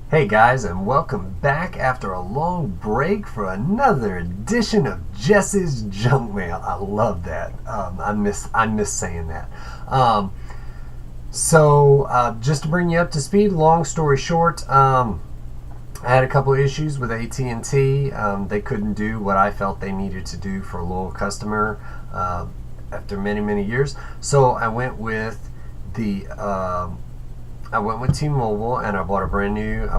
Hey guys, and welcome back after a long break for another edition of Jesse's Junk Mail. I love that. I miss saying that. Just to bring you up to speed, long story short, I had a couple of issues with AT&T. They couldn't do what I felt they needed to do for a loyal customer after many years. So I went with T-Mobile, and I bought a brand new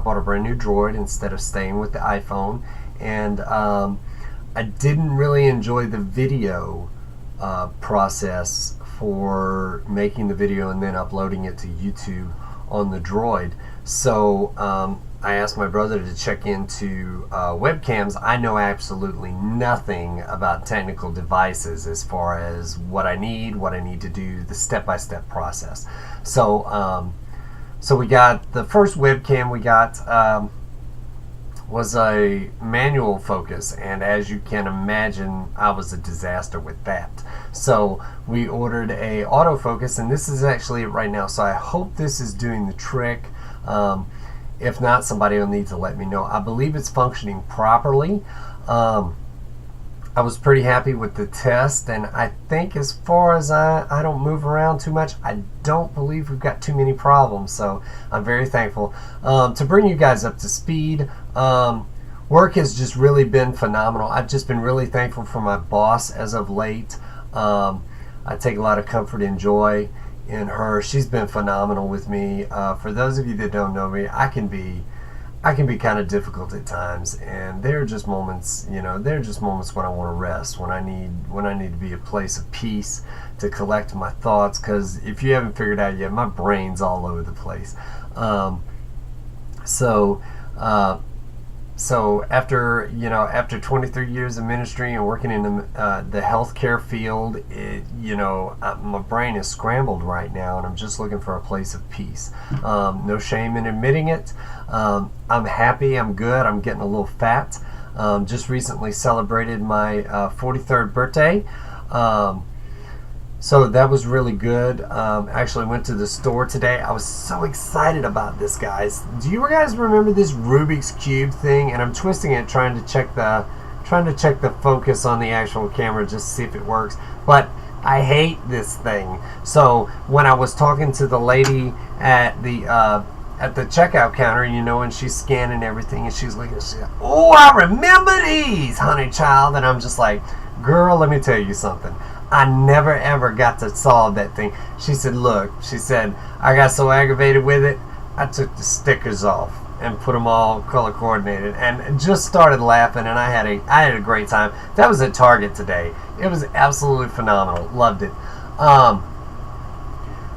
Droid instead of staying with the iPhone. And I didn't really enjoy the video process for making the video and then uploading it to YouTube on the Droid. So I asked my brother to check into webcams. I know absolutely nothing about technical devices as far as what I need to do, the step-by-step process. So we got the first webcam we got was a manual focus, and as you can imagine, I was a disaster with that. So we ordered a autofocus, and this is actually it right now. So I hope this is doing the trick. If not, somebody will need to let me know. I believe it's functioning properly. I was pretty happy with the test, and I think as far as I don't move around too much, I don't believe we've got too many problems, so I'm very thankful. To bring you guys up to speed, work has just really been phenomenal. I've just been really thankful for my boss as of late. I take a lot of comfort and joy in her. She's been phenomenal with me. For those of you that don't know me, I can be kind of difficult at times, and there are just moments, when I want to rest, when I need to be a place of peace to collect my thoughts, because if you haven't figured out yet, my brain's all over the place. So after 23 years of ministry and working in the healthcare field, my brain is scrambled right now, and I'm just looking for a place of peace. No shame in admitting it. I'm happy. I'm good. I'm getting a little fat. Just recently celebrated my 43rd birthday. So that was really good. Actually went to the store today. I was so excited about this, guys. Do you guys remember this Rubik's Cube thing? And I'm twisting it, trying to check the focus on the actual camera just to see if it works. But I hate this thing. So when I was talking to the lady at the checkout counter, and she's scanning everything, and she's looking, she's like, "Oh, I remember these, honey child." And I'm just like, "Girl, let me tell you something. I never ever got to solve that thing." She said, "Look," she said, "I got so aggravated with it, I took the stickers off and put them all color coordinated," and just started laughing, and I had a great time. That was at Target today. It was absolutely phenomenal. Loved it.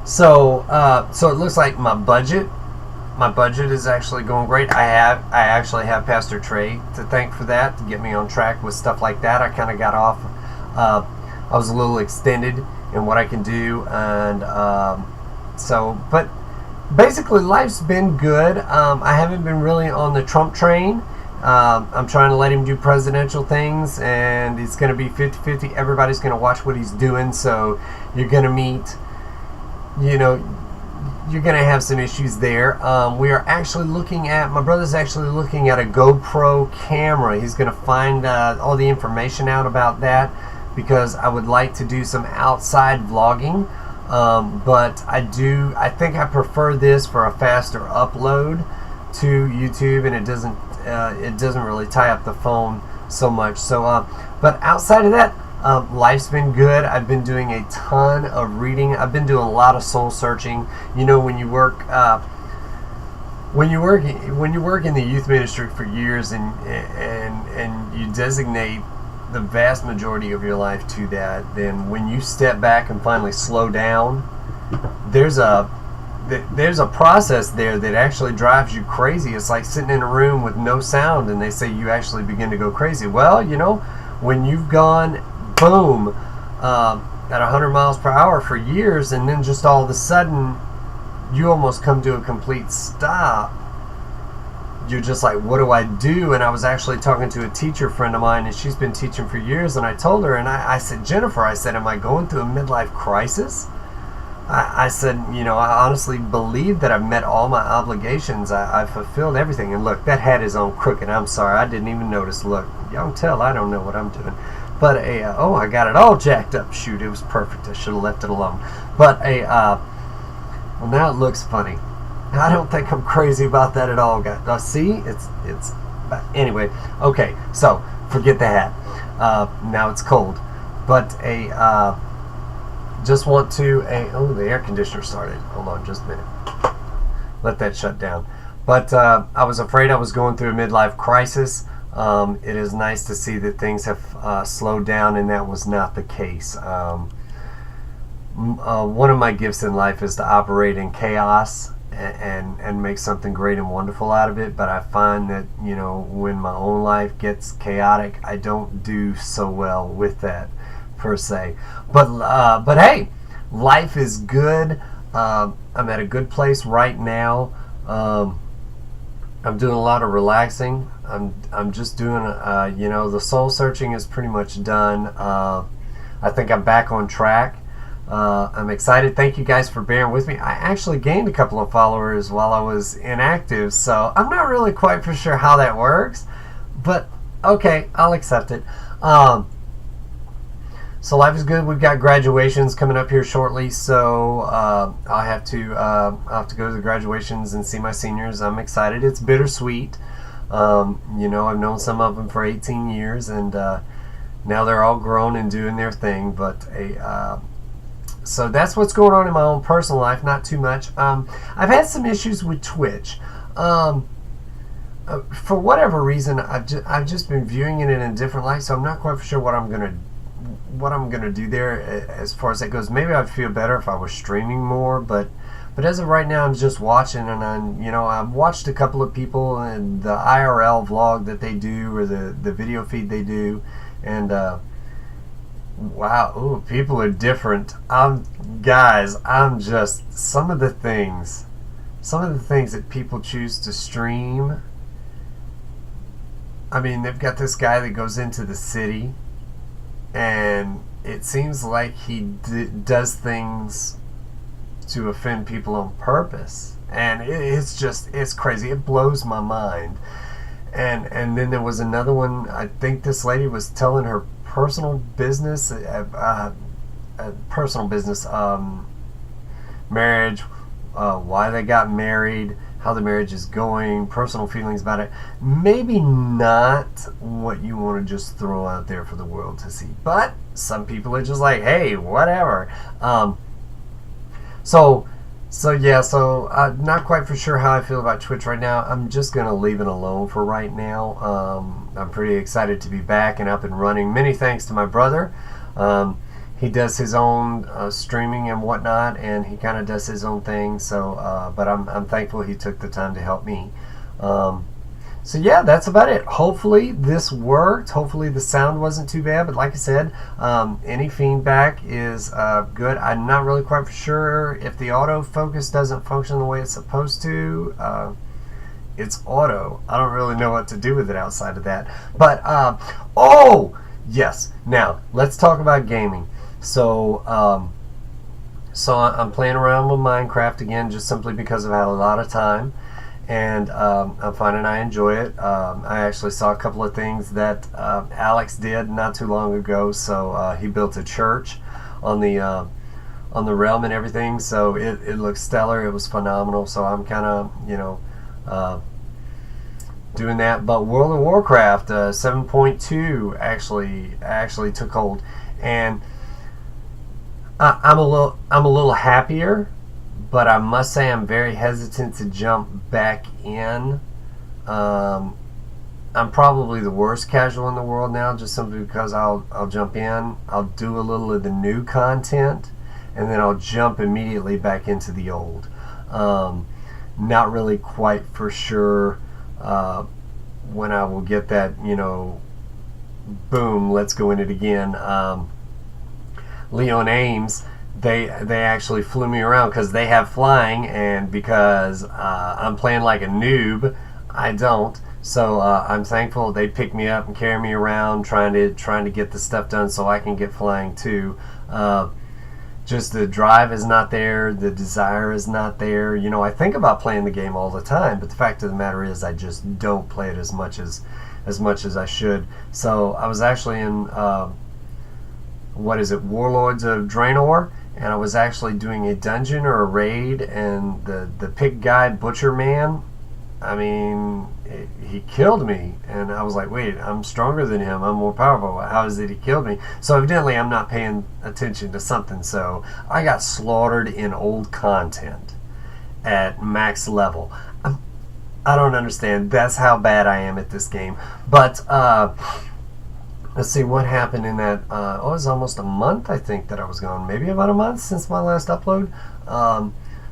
So it looks like my budget is actually going great. I actually have Pastor Trey to thank for that, to get me on track with stuff like that. I kind of got off. I was a little extended in what I can do, and but basically life's been good. I haven't been really on the Trump train. I'm trying to let him do presidential things, and it's going to be 50-50. Everybody's going to watch what he's doing, so you're going to meet, you're going to have some issues there. We are actually my brother's actually looking at a GoPro camera. He's going to find all the information out about that, because I would like to do some outside vlogging. But I think I prefer this for a faster upload to YouTube, and it doesn't really tie up the phone so much. So, but outside of that, life's been good. I've been doing a ton of reading. I've been doing a lot of soul searching. When you work in the youth ministry for years, and you designate the vast majority of your life to that, then when you step back and finally slow down, there's a process there that actually drives you crazy. It's like sitting in a room with no sound, and they say you actually begin to go crazy. Well, when you've gone boom at 100 miles per hour for years, and then just all of a sudden you almost come to a complete stop, you're just like, what do I do? And I was actually talking to a teacher friend of mine, and she's been teaching for years, and I told her, and I said, "Jennifer," I said, "am I going through a midlife crisis?" I said, I honestly believe that I've met all my obligations. I've fulfilled everything. And look, that hat is on crooked. I'm sorry, I didn't even notice. Look, y'all can tell I don't know what I'm doing. But I got it all jacked up. Shoot, it was perfect. I should have left it alone. But well, now it looks funny. I don't think I'm crazy about that at all, guys. See, it's. Anyway, okay. So forget the hat. Now it's cold. But just want to the air conditioner started. Hold on just a minute. Let that shut down. But I was afraid I was going through a midlife crisis. It is nice to see that things have slowed down, and that was not the case. One of my gifts in life is to operate in chaos and make something great and wonderful out of it. But I find that when my own life gets chaotic, I don't do so well with that per se. But hey, life is good. I'm at a good place right now. I'm doing a lot of relaxing. I'm just doing the soul searching is pretty much done. I think I'm back on track. I'm excited. Thank you guys for bearing with me. I actually gained a couple of followers while I was inactive, so I'm not really quite for sure how that works, but okay, I'll accept it. So life is good. We've got graduations coming up here shortly, so I'll have to go to the graduations and see my seniors. I'm excited. It's bittersweet. I've known some of them for 18 years, and now they're all grown and doing their thing. But so that's what's going on in my own personal life. Not too much. I've had some issues with Twitch. For whatever reason, I've just been viewing it in a different light, so I'm not quite sure what I'm gonna do there as far as that goes. Maybe I'd feel better if I was streaming more, but as of right now, I'm just watching, and I've watched a couple of people and the IRL vlog that they do, or the video feed they do, and wow, ooh, people are different. Guys, I'm just some of the things that people choose to stream. I mean, they've got this guy that goes into the city, and it seems like he does things to offend people on purpose, and it's crazy. It blows my mind. And then there was another one. I think this lady was telling her personal business, marriage, why they got married, how the marriage is going, personal feelings about it. Maybe not what you want to just throw out there for the world to see, but some people are just like, hey, whatever. So I'm not quite for sure how I feel about Twitch right now. I'm just gonna leave it alone for right now. I'm pretty excited to be back and up and running. Many thanks to my brother. He does his own streaming and whatnot, and he kind of does his own thing. So, but I'm thankful he took the time to help me. So yeah, that's about it. Hopefully this worked. Hopefully the sound wasn't too bad. But like I said, any feedback is good. I'm not really quite for sure if the autofocus doesn't function the way it's supposed to. It's auto. I don't really know what to do with it outside of that. But oh yes. Now let's talk about gaming. So I'm playing around with Minecraft again, just simply because I've had a lot of time. And I'm finding I enjoy it. I actually saw a couple of things that Alex did not too long ago. So he built a church on the realm and everything. So it looks stellar. It was phenomenal. So I'm kind of doing that. But World of Warcraft 7.2 actually took hold, and I'm a little happier. But I must say I'm very hesitant to jump back in. I'm probably the worst casual in the world now, just simply because I'll jump in, I'll do a little of the new content, and then I'll jump immediately back into the old. Not really quite for sure when I will get that, boom, let's go in it again. Leon Ames, they actually flew me around because they have flying, and because I'm playing like a noob, I don't. So I'm thankful they pick me up and carry me around, trying to get the stuff done so I can get flying too. just the drive is not there, the desire is not there. I think about playing the game all the time, but the fact of the matter is I just don't play it as much as I should. So I was actually in Warlords of Draenor, and I was actually doing a dungeon or a raid, and the pig guy, Butcher Man, I mean, he killed me, and I was like, wait, I'm stronger than him, I'm more powerful, how is it he killed me? So evidently I'm not paying attention to something, so I got slaughtered in old content at max level. I don't understand, that's how bad I am at this game. But let's see what happened in that. It was almost a month, I think, that I was gone. Maybe about a month since my last upload.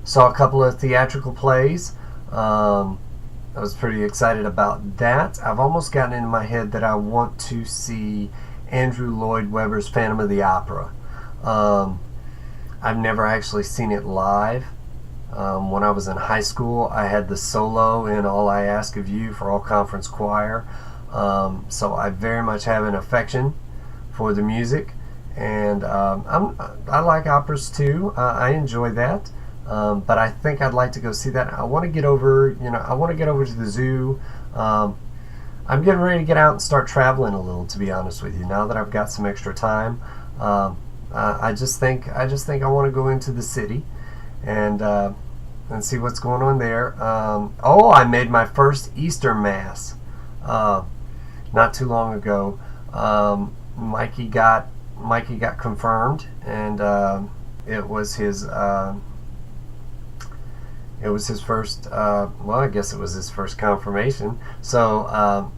Saw a couple of theatrical plays. I was pretty excited about that. I've almost gotten into my head that I want to see Andrew Lloyd Webber's Phantom of the Opera. I've never actually seen it live. When I was in high school, I had the solo in All I Ask of You for all conference choir. So I very much have an affection for the music, and I like operas too. I enjoy that, but I think I'd like to go see that. I want to get over, I want to get over to the zoo. I'm getting ready to get out and start traveling a little, to be honest with you. Now that I've got some extra time, I just think I want to go into the city and see what's going on there. I made my first Easter Mass not too long ago. Mikey got confirmed, and it was his first. I guess it was his first confirmation. So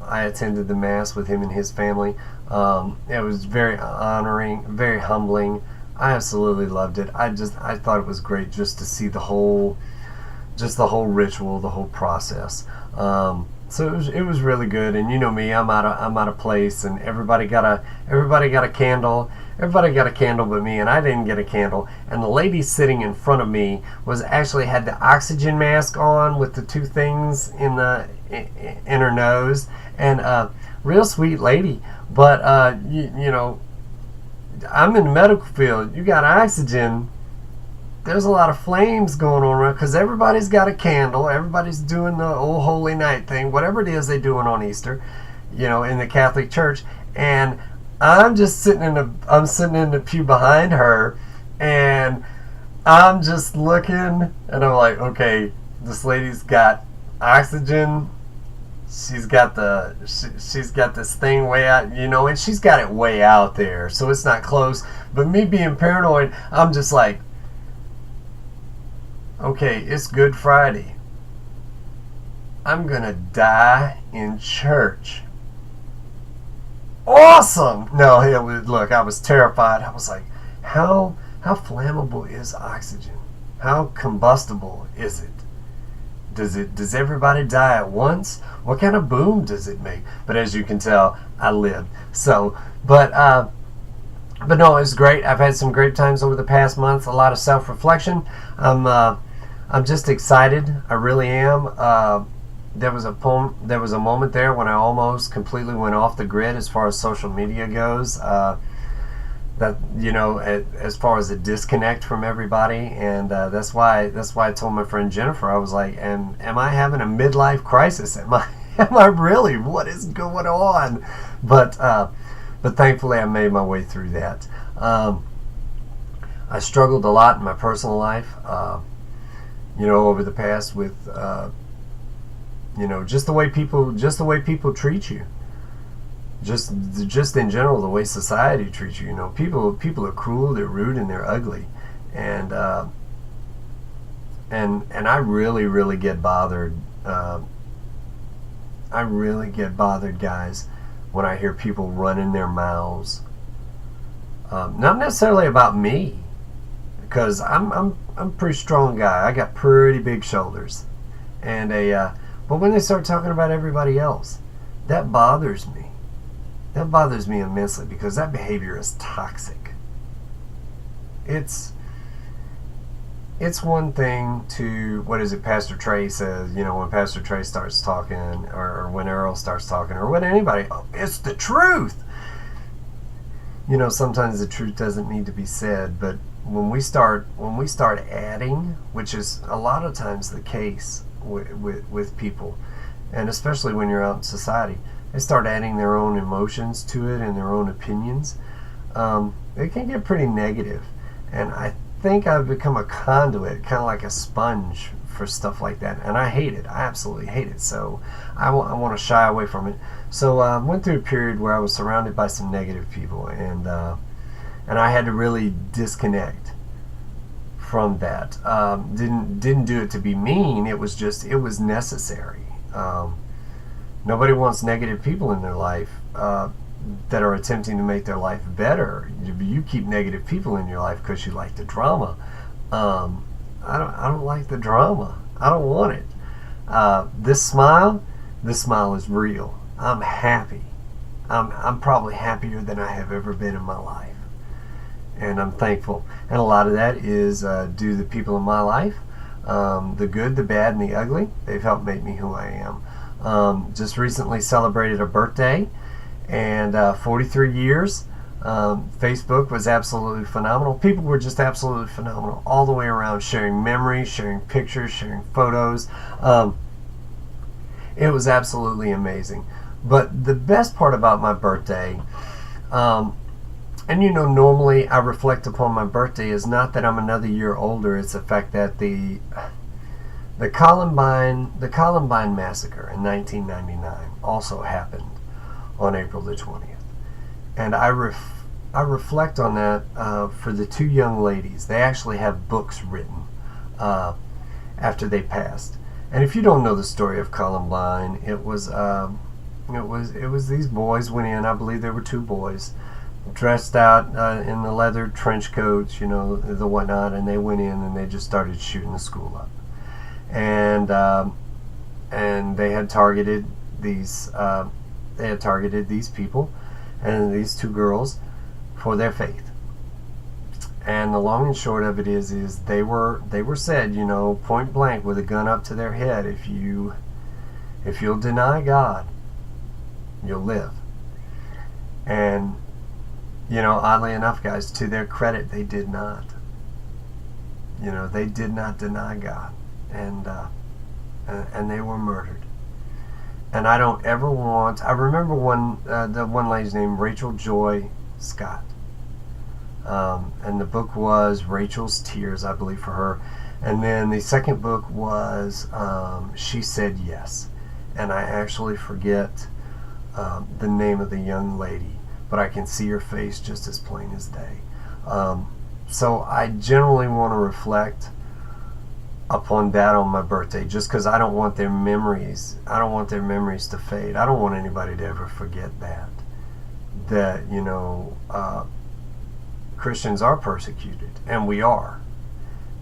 I attended the Mass with him and his family. It was very honoring, very humbling. I absolutely loved it. I thought it was great just to see the whole ritual, the whole process. So it was really good. And you know me, I'm out of place, and everybody got a candle. Everybody got a candle but me, and I didn't get a candle. And the lady sitting in front of me had the oxygen mask on with the two things in her nose, and real sweet lady. But I'm in the medical field. You got oxygen. There's a lot of flames going on around because everybody's got a candle. Everybody's doing the old holy night thing, whatever it is they're doing on Easter, in the Catholic Church. And I'm just sitting in the pew behind her, and I'm just looking, and I'm like, okay, this lady's got oxygen. She's got this thing way out, and she's got it way out there, so it's not close. But me being paranoid, I'm just like, okay, it's Good Friday. I'm gonna die in church. Awesome! No, look, I was terrified. I was like, how flammable is oxygen? How combustible is it? Does everybody die at once? What kind of boom does it make? But as you can tell, I lived. So, but no, it's great. I've had some great times over the past month. A lot of self-reflection. I'm just excited. I really am. There was a moment there when I almost completely went off the grid as far as social media goes. As far as a disconnect from everybody, and that's why I told my friend Jennifer, I was like, am I having a midlife crisis? Am I really? What is going on? But thankfully I made my way through that. I struggled a lot in my personal life, over the past with just the way people treat you. Just in general, the way society treats you. People are cruel, they're rude, and they're ugly, and I really get bothered. I really get bothered, guys, when I hear people running their mouths. Not necessarily about me, because I'm a pretty strong guy. I got pretty big shoulders, and but when they start talking about everybody else, that bothers me. That bothers me immensely, because that behavior is toxic. It's one thing to, what is it, Pastor Trey says, when Pastor Trey starts talking, or when Earl starts talking, or when anybody, it's the truth. Sometimes the truth doesn't need to be said, but when we start adding, which is a lot of times the case with people, and especially when you're out in society, they start adding their own emotions to it and their own opinions. It can get pretty negative, and I think I've become a conduit, kind of like a sponge for stuff like that, and I hate it. I absolutely hate it. So I want to shy away from it. So I went through a period where I was surrounded by some negative people, and I had to really disconnect from that. Didn't do it to be mean. It was necessary. Nobody wants negative people in their life that are attempting to make their life better. You keep negative people in your life because you like the drama. I don't like the drama. I don't want it. This smile is real. I'm happy. I'm probably happier than I have ever been in my life, and I'm thankful. And a lot of that is due to the people in my life, the good, the bad, and the ugly. They've helped make me who I am. Just recently celebrated a birthday, and 43 years. Facebook was absolutely phenomenal. People were just absolutely phenomenal all the way around, sharing memories, sharing pictures, sharing photos. It was absolutely amazing. But the best part about my birthday, and normally I reflect upon my birthday, is not that I'm another year older. It's the fact that the Columbine massacre in 1999 also happened on April the 20th. And I reflect on that for the two young ladies. They actually have books written after they passed. And if you don't know the story of Columbine, it was these boys went in. I believe there were two boys dressed out in the leather trench coats, the whatnot, and they went in and they just started shooting the school up. And they had targeted these people and these two girls for their faith. And the long and short of it is they were said, point blank with a gun up to their head, if you'll deny God, you'll live. And oddly enough, guys, to their credit, they did not. They did not deny God, and they were murdered. And I don't ever want. I remember the one lady's name, Rachel Joy Scott, and the book was Rachel's Tears, I believe, for her. And then the second book was She Said Yes, and I actually forget the name of the young lady, but I can see her face just as plain as day. So I generally want to reflect upon that on my birthday, just because I don't want their memories. I don't want their memories to fade. I don't want anybody to ever forget that Christians are persecuted, and we are.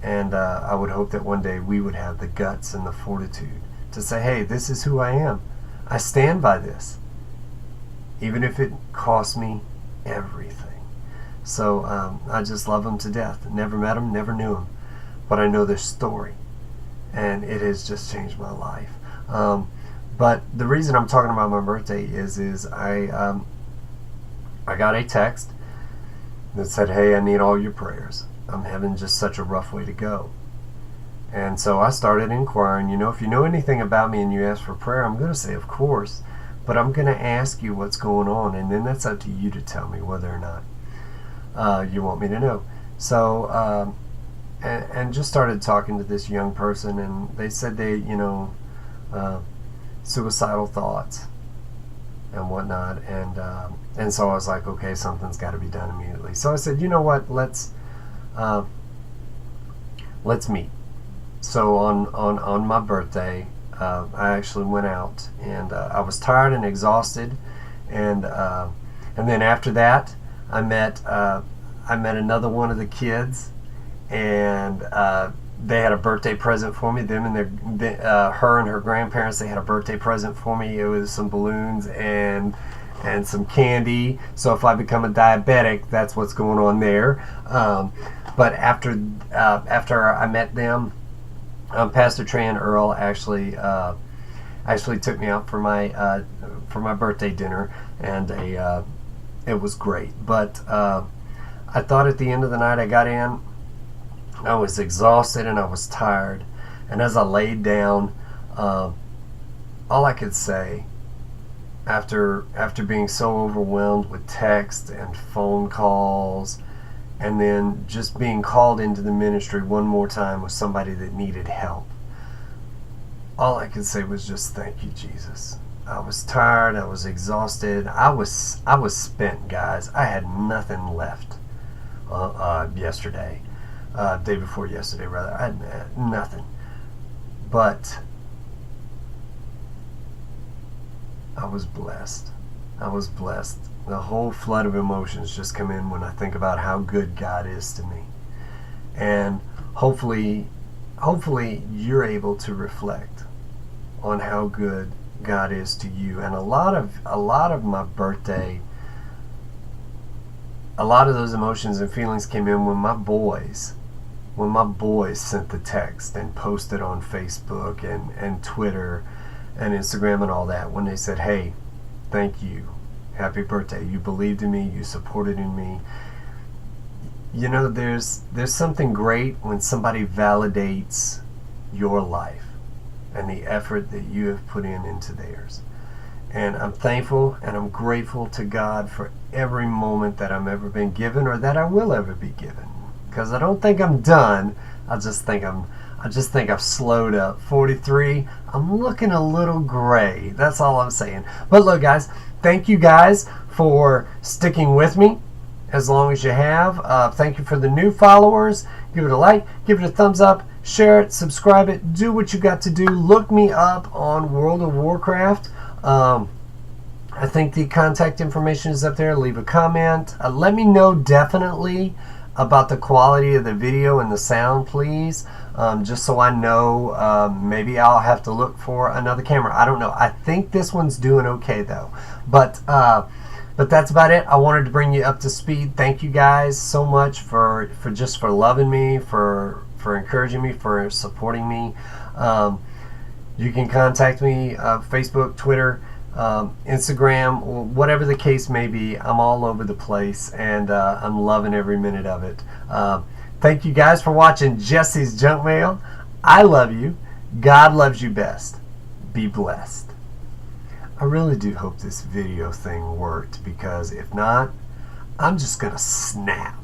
And I would hope that one day we would have the guts and the fortitude to say, hey, this is who I am. I stand by this, even if it costs me everything. So I just love them to death. Never met them, never knew them, but I know their story, and it has just changed my life. But the reason I'm talking about my birthday is I got a text that said, hey, I need all your prayers. I'm having just such a rough way to go. And so I started inquiring, if you know anything about me and you ask for prayer, I'm going to say, of course, but I'm going to ask you what's going on, and then that's up to you to tell me whether or not you want me to know. So, and just started talking to this young person, and they said they, suicidal thoughts and whatnot, and so I was like, okay, something's got to be done immediately. So I said, you know what, let's meet. So on my birthday, I actually went out, and I was tired and exhausted, and then after that, I met another one of the kids, and they had a birthday present for me. Them and her and her grandparents, they had a birthday present for me. It was some balloons and some candy. So if I become a diabetic, that's what's going on there. But after I met them, Pastor Trey and Earl actually took me out for my birthday dinner, and it was great. But I thought at the end of the night, I got in, I was exhausted and I was tired. And as I laid down, all I could say after being so overwhelmed with text and phone calls, and then just being called into the ministry one more time with somebody that needed help, all I could say was just thank you, Jesus. I was tired. I was exhausted. I was spent, guys. I had nothing left yesterday, day before yesterday, rather. I had nothing. But I was blessed. I was blessed. The whole flood of emotions just come in when I think about how good God is to me. And hopefully you're able to reflect on how good God is to you. And a lot of my birthday, a lot of those emotions and feelings came in when my boys sent the text and posted on Facebook and Twitter and Instagram and all that, when they said, hey, thank you, happy birthday, you believed in me, you supported in me. You know, there's something great when somebody validates your life and the effort that you have put into theirs. And I'm thankful and I'm grateful to God for every moment that I've ever been given, or that I will ever be given. Because I don't think I'm done. I just think I've slowed up. 43, I'm looking a little gray. That's all I'm saying. But look, guys, thank you guys for sticking with me as long as you have. Thank you for the new followers. Give it a like, give it a thumbs up, share it, subscribe it, do what you got to do. Look me up on World of Warcraft. I think the contact information is up there. Leave a comment. Let me know definitely about the quality of the video and the sound, please. Just so I know, maybe I'll have to look for another camera. I don't know. I think this one's doing okay though. But that's about it. I wanted to bring you up to speed. Thank you guys so much for loving me, for encouraging me, for supporting me. You can contact me, Facebook, Twitter, Instagram, whatever the case may be. I'm all over the place, and I'm loving every minute of it. Thank you guys for watching Jesse's Junk Mail. I love you. God loves you best. Be blessed. I really do hope this video thing worked, because if not, I'm just gonna snap.